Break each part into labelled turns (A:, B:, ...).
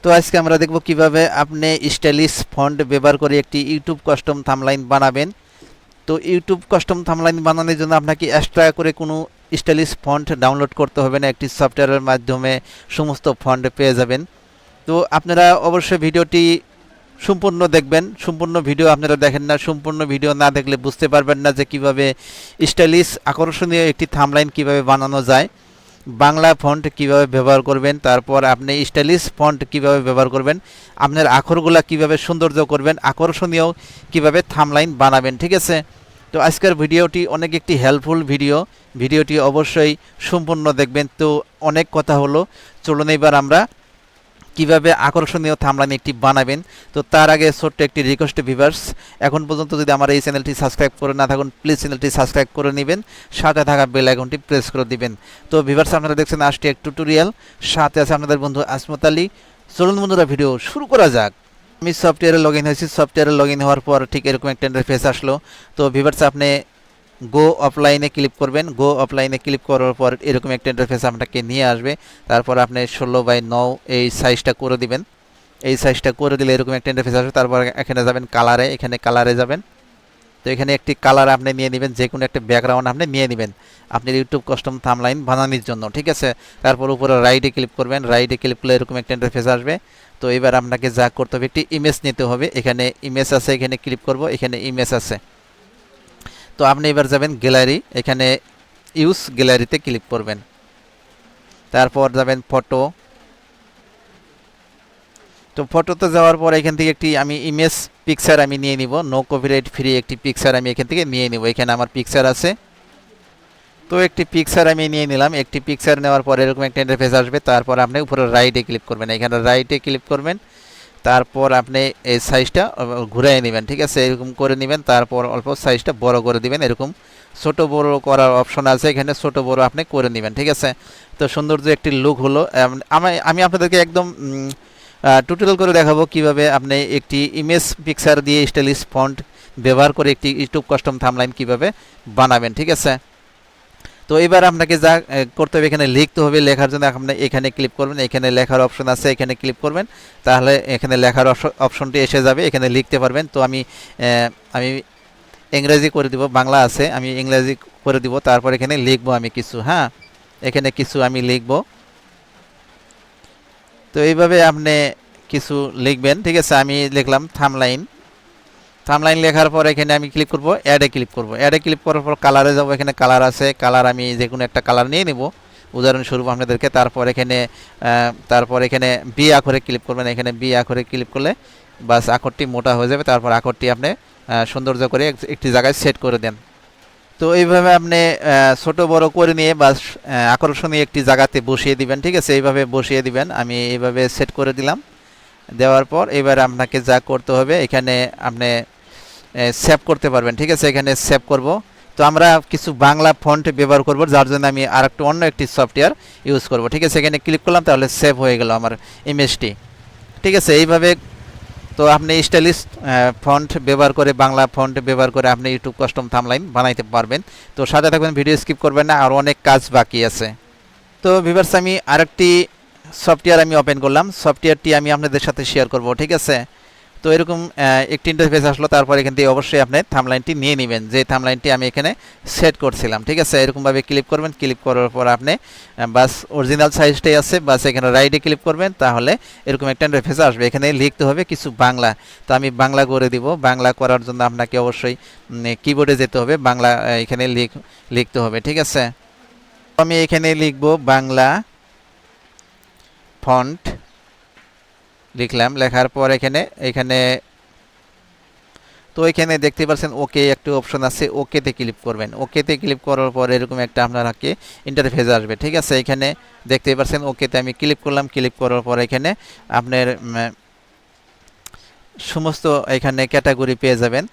A: তো আজকে আমরা দেখব কিভাবে আপনি স্টাইলিশ ফন্ট ব্যবহার করে একটি ইউটিউব কাস্টম থাম্বনেইল বানাবেন। তো ইউটিউব কাস্টম থাম্বনেইল বানানোর জন্য আপনাকে এক্সট্রা করে কোনো স্টাইলিশ ফন্ট ডাউনলোড করতে হবে না, একটি সফটওয়্যারের মাধ্যমে সমস্ত ফন্ট পেয়ে যাবেন। তো আপনারা অবশ্যই ভিডিওটি সম্পূর্ণ দেখবেন। সম্পূর্ণ ভিডিও আপনারা দেখেন না, সম্পূর্ণ ভিডিও না দেখলে বুঝতে পারবেন না যে কিভাবে স্টাইলিশ আকর্ষণীয় একটি থাম্বনেইল কিভাবে বানানো যায়, বাংলা ফন্ট কিভাবে ব্যবহার করবেন, তারপর আপনি স্টাইলিশ ফন্ট কিভাবে ব্যবহার করবেন, আপনার আখরগুলা কিভাবে সৌন্দর্য করবেন, আকর্ষণীয় কিভাবে থাম্বনেইল বানাবেন। ঠিক আছে, তো আজকের ভিডিওটি অনেক একটি হেল্পফুল ভিডিওটি অবশ্যই সম্পূর্ণ দেখবেন। তো অনেক কথা হলো, চলুন এবার আমরা কিভাবে আকর্ষণীয় থাম্বনেইল একটি বানাবেন। তো তার আগে ছোট্ট একটি রিকোয়েস্ট ভিউয়ার্স, এখন পর্যন্ত যদি আমার এই চ্যানেলটি সাবস্ক্রাইব করে না থাকুন, প্লিজ চ্যানেলটি সাবস্ক্রাইব করে নেবেন, সাথে থাকা বেল আইকনটি প্রেস করে দিবেন। তো ভিউয়ার্স, আপনারা দেখছেন আজকে এক টিউটোরিয়াল, সাথে আছে আপনাদের বন্ধু আসমত আলী। চলুন বন্ধুরা, ভিডিও শুরু করা যাক। আমি সফটওয়্যারে লগ ইন হয়েছি। সফটওয়্যারে লগ ইন হওয়ার পর ঠিক এরকম একটা ইন্টারফেস আসলো। তো ভিউয়ার্স, আপনি গো অফলাইনে ক্লিক করবেন। গো অফলাইনে ক্লিক করার পর এরকম একটা ইন্টারফেস আপনাকে নিয়ে আসবে। তারপর আপনি 16:9 এই সাইজটা করে দিবেন। এই সাইজটা করে দিলে এরকম একটা ইন্টারফেস আসবে। তারপর এখানে যাবেন কালারে, এখানে কালারে যাবেন। তো এখানে একটি কালার আপনি নিয়ে নেবেন, যে কোনো একটা ব্যাকগ্রাউন্ড আপনি নিয়ে নেবেন আপনার ইউটিউব কাস্টম থাম্বনেইল বানানোর জন্য। ঠিক আছে, তারপর উপরে রাইটে ক্লিক করবেন। রাইটে ক্লিক করলে এরকম একটা ইন্টারফেস আসবে। তো এবার আপনাকে যা করতে হবে, একটি ইমেজ নিতে হবে। এখানে ইমেজ আছে, এখানে ক্লিক করব, এখানে ইমেজ আছে। তো আপনি এবার যাবেন গ্যালারি, এখানে ইউজ গ্যালারিতে ক্লিক করবেন। তারপর যাবেন ফটো। তো ফটোতে যাওয়ার পর এখান থেকে একটি আমি ইমেজ পিকচার আমি নিয়ে নিব, নো কপিরাইট ফ্রি একটি পিকচার আমি এখান থেকে নিয়ে নিব। এখানে আমার পিকচার আছে। তো একটি পিকচার আমি নিয়ে নিলাম। একটি পিকচার নেওয়ার পর এরকম একটা ইন্টারফেস আসবে। তারপর আপনি উপরে রাইটে ক্লিক করবেন, এখানে রাইটে ক্লিক করবেন। তারপর আপনি এই সাইজটা ঘুরাই নেবেন। ঠিক আছে, এরকম করে নেবেন। তারপর অল্প সাইজটা বড় করে দিবেন। এরকম ছোট বড় করার অপশন আছে, এখানে ছোট বড় আপনি করে নেবেন। ঠিক আছে, তো সৌন্দর্য একটি লুক হলো। আমি আপনাদেরকে একদম টিউটোরিয়াল করে দেখাবো কিভাবে আপনি একটি ইমেজ পিকচার দিয়ে স্টাইলিশ ফন্ট ব্যবহার করে একটি ইউটিউব কাস্টম থাম্বনেইল কিভাবে বানাবেন। ঠিক আছে, তো এবার আপনাকে যা করতে হবে, এখানে লিখতে হবে। লেখার জন্য আপনি এখানে ক্লিক করবেন, এখানে লেখার অপশন আছে, এখানে ক্লিক করবেন। তাহলে এখানে লেখার অপশনটি এসে যাবে, এখানে লিখতে পারবেন। তো আমি ইংরেজি করে দিব, বাংলা আছে, আমি ইংরেজি করে দিব। তারপর এখানে লিখবো আমি কিছু, হ্যাঁ, এখানে কিছু আমি লিখব। তো এইভাবে আপনি কিছু লিখবেন। ঠিক আছে, আমি লিখলাম থাম্বনেইল। লেখার পর এখানে আমি ক্লিক করব, অ্যাডে ক্লিক করব। অ্যাডে ক্লিক করার পর কালারে যাব, এখানে কালার আছে, কালার আমি যে কোনো একটা কালার নিয়ে নেব উদাহরণস্বরূপ আপনাদেরকে। তারপর এখানে বি আখরে ক্লিক করবেন। এখানে বি আখরে ক্লিক করলে বাস আখরটি মোটা হয়ে যাবে। তারপর আখরটি আপনি সৌন্দর্য করে একটি জায়গায় সেট করে দেন। তো এইভাবে আপনি ছোট বড় করে নিয়ে বাস আকর্ষণীয় একটি জায়গাতে বসিয়ে দিবেন। ঠিক আছে, এইভাবে বসিয়ে দিবেন। আমি এইভাবে সেট করে দিলাম। দেওয়ার পর এবার আপনাকে যা করতে হবে, এখানে আপনি সেভ করতে পারবেন। ঠিক আছে, এখানে সেভ করব। তো আমরা কিছু বাংলা ফন্ট ব্যবহার করব, যার জন্য আমি আরেকটু অন্য একটি সফটওয়্যার ইউজ করব। ঠিক আছে, এখানে ক্লিক করলাম, তাহলে সেভ হয়ে গেল আমার ইমেজটি। ঠিক আছে, এইভাবে তো আপনি স্টাইলিশ ফন্ট ব্যবহার করে, বাংলা ফন্ট ব্যবহার করে আপনি ইউটিউব কাস্টম থাম্বনেইল বানাইতে পারবেন। তো সাথে থাকবেন, ভিডিও স্কিপ করবেন না, আর অনেক কাজ বাকি আছে। তো ভিউয়ার্স, আমি আরেকটি সফটওয়্যার আমি ওপেন করলাম। সফটওয়্যারটি আমি আপনাদের সাথে শেয়ার করব। ঠিক আছে, তো এরকম একটি ইন্টারফেস আসলো। তারপর এখান থেকে অবশ্যই আপনি থাম্বনেইলটি নিয়ে নেবেন, যে থাম্বনেইলটি আমি এখানে সেট করছিলাম। ঠিক আছে, এরকমভাবে ক্লিক করবেন। ক্লিক করার পর আপনি বাস অরিজিনাল সাইজটাই আছে, বাস এখানে রাইটে ক্লিক করবেন। তাহলে এরকম একটা ইন্টারফেস আসবে। এখানে লিখতে হবে কিছু বাংলা। তো আমি বাংলা করে দিব। বাংলা করার জন্য আপনাকে অবশ্যই কিবোর্ডে যেতে হবে, বাংলা এখানে লিখতে হবে। ঠিক আছে, আমি এখানে লিখব বাংলা ফন্ট, লিখলাম। লেখার পর এখানে তো এখানে দেখতে পাচ্ছেন ওকে একটি অপশন আছে, ওকেতে ক্লিক করবেন। ওকেতে ক্লিক করার পর এরকম একটা আপনাকে ইন্টারফেস আসবে। ঠিক আছে, এখানে দেখতে পাচ্ছেন ওকেতে আমি ক্লিক করলাম। ক্লিক করার পর এখানে আপনার সমস্ত এখানে ক্যাটাগরি পেয়ে যাবেন।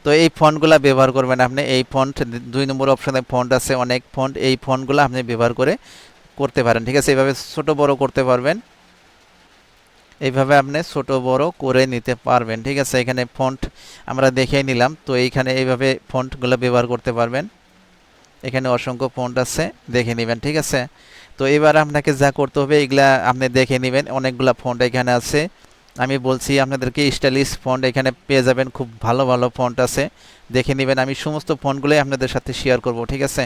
A: তো এই ফন্টগুলা ব্যবহার করবেন আপনি। এই ফন্ট 2 নম্বর অপশনে ফন্ট আছে, অনেক ফন্ট। এই ফন্টগুলো আপনি ব্যবহার করতে পারেন। ঠিক আছে, এইভাবে ছোট বড় করতে পারবেন। এইভাবে আপনি ছোট বড় করে নিতে পারবেন। ঠিক আছে, এখানে ফন্ট আমরা দেখে নিলাম। তো এইখানে এইভাবে ফন্টগুলো ব্যবহার করতে পারবেন। এখানে অসংখ্য ফন্ট আছে, দেখে নেবেন। ঠিক আছে, তো এবার আপনাকে যা করতে হবে এগুলা আপনি দেখে নেবেন, অনেকগুলা ফন্ট এখানে আছে। আমি বলছি আপনাদেরকে স্টাইলিশ ফন্ট এখানে পেয়ে যাবেন, খুব ভালো ভালো ফন্ট আছে, দেখে নেবেন। আমি সমস্ত ফন্টগুলোই আপনাদের সাথে শেয়ার করব, ঠিক আছে।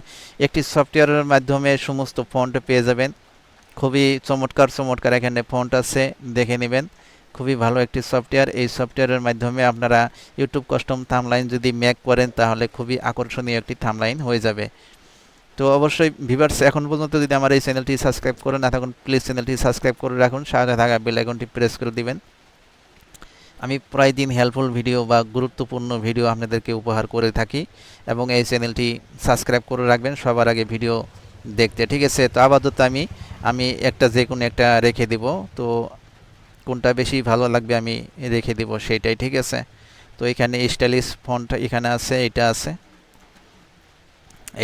A: একটি সফটওয়্যারের মাধ্যমে সমস্ত ফন্ট পেয়ে যাবেন, খুবই চমৎকার চমৎকার এখানে ফন্ট আছে, দেখে নেবেন। খুবই ভালো একটি সফটওয়্যার। এই সফটওয়্যারের মাধ্যমে আপনারা ইউটিউব কাস্টম থাম্বনেইল যদি মেক করেন তাহলে খুবই আকর্ষণীয় একটি থাম্বনেইল হয়ে যাবে। তো অবশ্যই ভিউয়ার্স, এখন পর্যন্ত যদি আমার এই চ্যানেলটি সাবস্ক্রাইব করে না থাকুন, প্লিজ চ্যানেলটি সাবস্ক্রাইব করে রাখুন, সাথে থাকা বেল আইকনটি প্রেস করে দিবেন। আমি প্রায় দিন হেল্পফুল ভিডিও বা গুরুত্বপূর্ণ ভিডিও আপনাদেরকে উপহার করে থাকি, এবং এই চ্যানেলটি সাবস্ক্রাইব করে রাখবেন সবার আগে ভিডিও দেখতে, ঠিক আছে। তো আপাতত আমি একটা যে কোনো একটা রেখে দিব, তো কোনটা বেশি ভালো লাগবে আমি রেখে দিব সেইটাই, ঠিক আছে। তো এখানে স্টাইলিশ ফন্ট এখানে আছে, এটা আছে,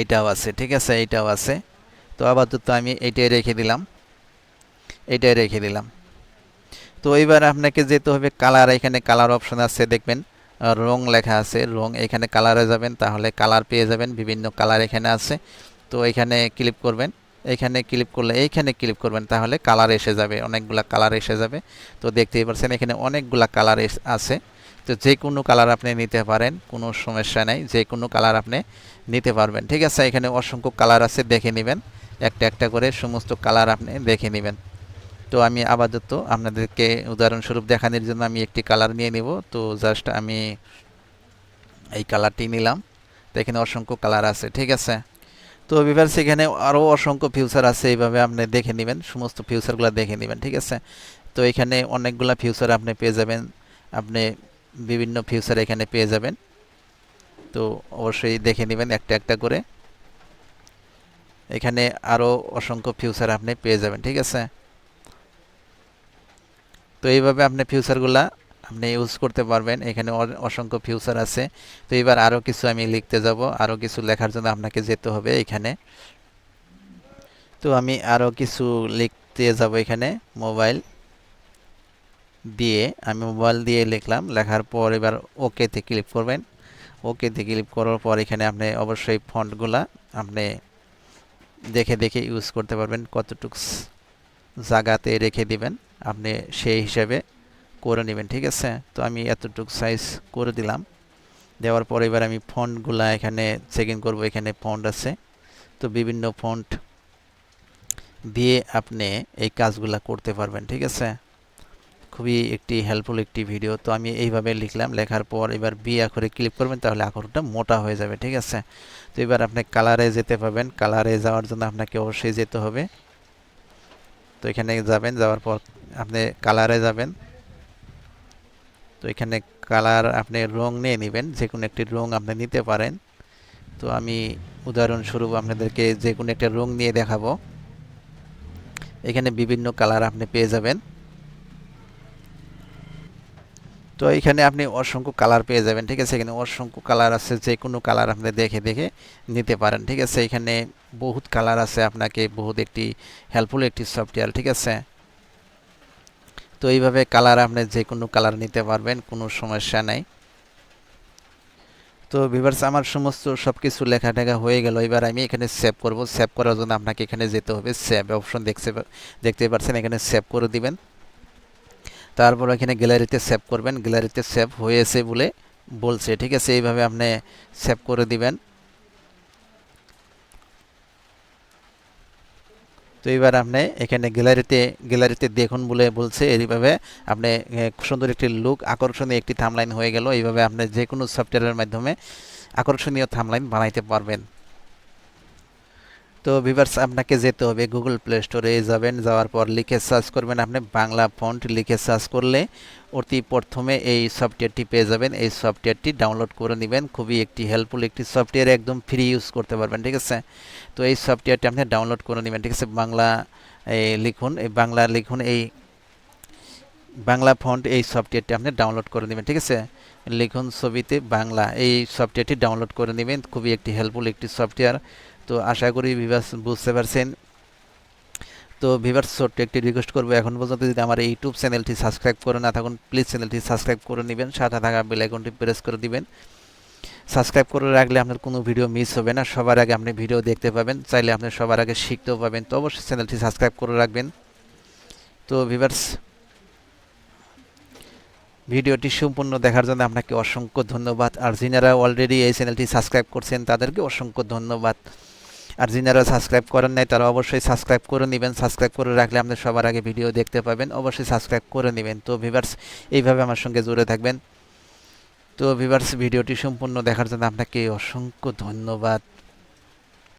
A: এইটাও আছে, ঠিক আছে, এইটাও আছে। তো আপাতত আমি এইটাই রেখে দিলাম, এইটাই রেখে দিলাম। তো এবার আপনাকে যেতে হবে কালার, এখানে কালার অপশন আছে দেখবেন, রং লেখা আছে, রং, এখানে কালারে যাবেন তাহলে কালার পেয়ে যাবেন, বিভিন্ন কালার এখানে আছে। তো এখানে ক্লিক করবেন, এখানে ক্লিক করলে এইখানে ক্লিক করবেন তাহলে কালার এসে যাবে, অনেকগুলা কালার এসে যাবে। তো দেখতেই পাচ্ছেন এখানে অনেকগুলা কালার আছে। তো যে কোনো কালার আপনি নিতে পারেন, কোনো সমস্যা নেই, যে কোনো কালার আপনি নিতে পারবেন, ঠিক আছে। এখানে অসংখ্য কালার আছে, দেখে নেবেন, একটা একটা করে সমস্ত কালার আপনি দেখে নেবেন। তো আমি আপাতত আপনাদেরকে উদাহরণস্বরূপ দেখানোর জন্য আমি একটি কালার নিয়ে নিব। তো জাস্ট আমি এই কালারটি নিলাম। তো এখানে অসংখ্য কালার আছে, ঠিক আছে। তো ভিউয়ার্স, এখানে আরও অসংখ্য ফিউচার আছে, এইভাবে আপনি দেখে নেবেন, সমস্ত ফিউচারগুলো দেখে নেবেন, ঠিক আছে। তো এখানে অনেকগুলা ফিউচার আপনি পেয়ে যাবেন, আপনি বিভিন্ন ফিউচার এখানে পেয়ে যাবেন। তো অবশ্যই দেখে নেবেন একটা একটা করে, এখানে আরও অসংখ্য ফিউচার আপনি পেয়ে যাবেন, ঠিক আছে। তো এইভাবে আপনি ফিউচারগুলা আপনি ইউজ করতে পারবেন, এখানে অসংখ্য ফিউচার আছে। তো এবার আরও কিছু আমি লিখতে যাব, আরও কিছু লেখার জন্য আপনাকে যেতে হবে এখানে। তো আমি আরও কিছু লিখতে যাব, এখানে মোবাইল দিয়ে, আমি মোবাইল দিয়ে লিখলাম, লেখার পর এবার ওকেতে ক্লিক করবেন। ওকেতে ক্লিক করার পর এখানে আপনি অবশ্যই ফন্টগুলা আপনি দেখে দেখে ইউজ করতে পারবেন, কতটুকু জায়গাতে রেখে দিবেন আপনি সেই হিসাবে করে নেবেন, ঠিক আছে। তো আমি এতটুকু সাইজ করে দিলাম, দেওয়ার পর এবার আমি ফন্টগুলা এখানে চেক ইন করবো, এখানে ফন্ট আছে। তো বিভিন্ন ফন্ট দিয়ে আপনি এই কাজগুলা করতে পারবেন, ঠিক আছে। খুবই একটি হেল্পফুল একটি ভিডিও। তো আমি এইভাবে লিখলাম, লেখার পর এবার বি আখরে ক্লিক করবেন তাহলে আখরটা মোটা হয়ে যাবে, ঠিক আছে। তো এবার আপনি কালারে যেতে পারবেন, কালারে যাওয়ার জন্য আপনাকে অবশ্যই যেতে হবে। তো এখানে যাবেন, যাওয়ার পর আপনি কালারে যাবেন। তো এখানে কালার আপনি রং নিয়ে নেবেন, যে কোনো একটি রং আপনি নিতে পারেন। তো আমি উদাহরণস্বরূপ আপনাদেরকে যে কোনো একটা রং নিয়ে দেখাবো। এখানে বিভিন্ন কালার আপনি পেয়ে যাবেন। তো এখানে আপনি অসংখ্য কালার পেয়ে যাবেন, ঠিক আছে। এখানে অসংখ্য কালার আছে, যে কোনো কালার আপনি দেখে দেখে নিতে পারেন, ঠিক আছে। এখানে বহুত কালার আছে, আপনাকে বহুত একটি হেল্পফুল একটি সফটওয়্যার, ঠিক আছে। তো এইভাবে কালার আপনি যে কোনো কালার নিতে পারবেন, কোনো সমস্যা নাই। তো ভিউয়ার্স, আমার সমস্ত সব কিছু লেখা টেখা হয়ে গেল। এবার আমি এখানে সেভ করব। সেভ করার জন্য আপনাকে এখানে যেতে হবে, সেভ অপশন দেখতে পাচ্ছেন, এখানে সেভ করে দিবেন। তারপর এখানে গ্যালারিতে সেভ করবেন, গ্যালারিতে সেভ হয়েছে বলে বলছে, ঠিক আছে। এইভাবে আপনি সেভ করে দিবেন। তো এবার আপনি এখানে গ্যালারিতে দেখুন বলে বলছে, এইভাবে আপনি সুন্দর একটি লুক, আকর্ষণীয় একটি থাম্বনেইল হয়ে গেল। এইভাবে আপনি যে কোনো সফটওয়্যারের মাধ্যমে আকর্ষণীয় থাম্বনেইল বানাইতে পারবেন। তো ভিউয়ার্স, আপনাকে যেতে হবে গুগল প্লে স্টোরে যাবেন, যাওয়ার পর লিখে সার্চ করবেন, আপনি বাংলা ফন্ট লিখে সার্চ করলে অতি প্রথমে এই সফটওয়্যারটি পেয়ে যাবেন। এই সফটওয়্যারটি ডাউনলোড করে নেবেন, খুবই একটি হেল্পফুল একটি সফটওয়্যার, একদম ফ্রি ইউজ করতে পারবেন, ঠিক আছে। তো এই সফটওয়্যারটি আপনি ডাউনলোড করে নেবেন, ঠিক আছে। বাংলা লিখুন, এই বাংলা লিখুন, এই বাংলা ফন্ট, এই সফটওয়্যারটি আপনি ডাউনলোড করে নেবেন, ঠিক আছে। লিখুন ছবিতে বাংলা, এই সফটওয়্যারটি ডাউনলোড করে নেবেন, খুবই একটি হেল্পফুল একটি সফটওয়্যার। তো আশা করি ভিউয়ার্স বুঝতে পারছেন। তো ভিউয়ার্স, ছোট্ট একটি রিকোয়েস্ট করবো, এখন পর্যন্ত যদি আমার এই ইউটিউব চ্যানেলটি সাবস্ক্রাইব করে না থাকুন, প্লিজ চ্যানেলটি সাবস্ক্রাইব করে নেবেন, সাথে থাকা বেল আইকনটি প্রেস করে দিবেন। সাবস্ক্রাইব করে রাখলে আপনার কোনো ভিডিও মিস হবে না, সবার আগে আপনি ভিডিও দেখতে পাবেন, চাইলে আপনি সবার আগে শিখতেও পাবেন। তো অবশ্যই চ্যানেলটি সাবস্ক্রাইব করে রাখবেন। তো ভিউয়ার্স, ভিডিওটি সম্পূর্ণ দেখার জন্য আপনাকে অসংখ্য ধন্যবাদ। আর যিনারা অলরেডি এই চ্যানেলটি সাবস্ক্রাইব করছেন তাদেরকে অসংখ্য ধন্যবাদ। আর যিনারা সাবস্ক্রাইব করেন নাই তারা অবশ্যই সাবস্ক্রাইব করে নেবেন। সাবস্ক্রাইব করে রাখলে আপনি সবার আগে ভিডিও দেখতে পাবেন, অবশ্যই সাবস্ক্রাইব করে নেবেন। তো ভিউয়ার্স, এইভাবে আমার সঙ্গে জুড়ে থাকবেন। তো ভিউয়ার্স, ভিডিওটি সম্পূর্ণ দেখার জন্য আপনাকে অসংখ্য ধন্যবাদ।